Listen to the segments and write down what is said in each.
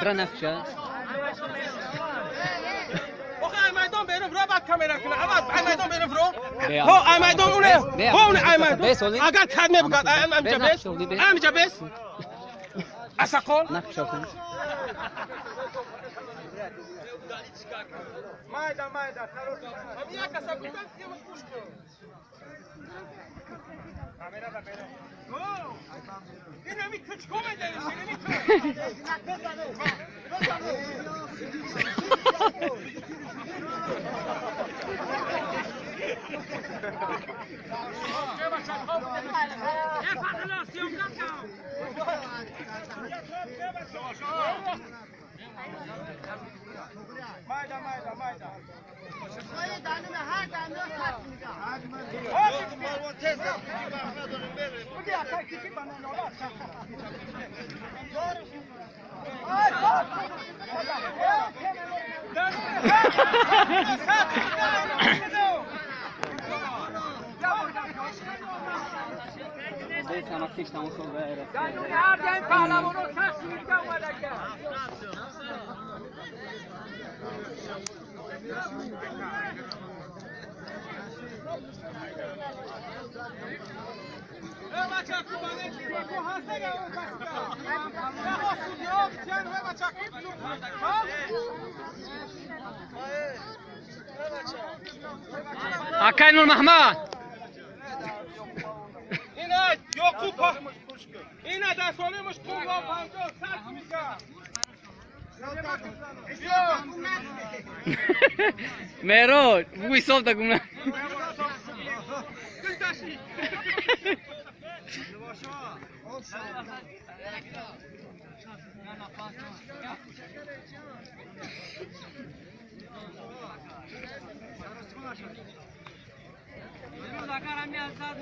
برا نفشه ميدان بينه برو بعد كاميرا كنا عباد ميدان بينه برو هو ميدان هو ميدان اگر تدمه بقد ام جبس اسقول نفشه کن ميدان همین کسا بودن که مخوش کن کاميرا da bene اینو می کچ کومه اکای نور محمد اینا یوکوپا اینا دستانه مش پول و 50 صد میگم مهران بوی صاف دگونه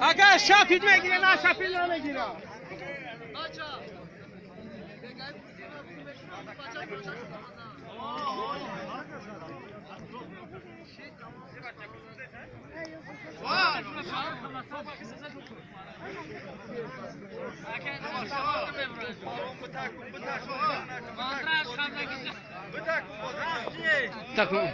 اگر شاپید میگیره نه شاپید نمیگیره تکون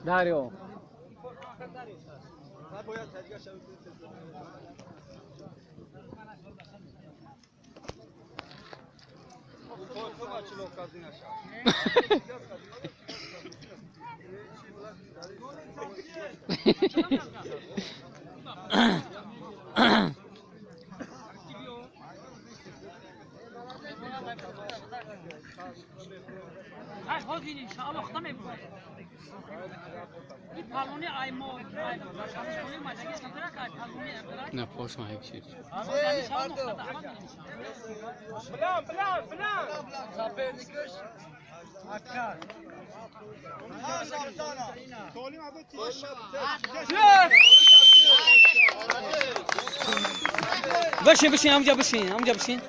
داریو نه پاس ما هیچ چیز بلان بشین همونجا بشین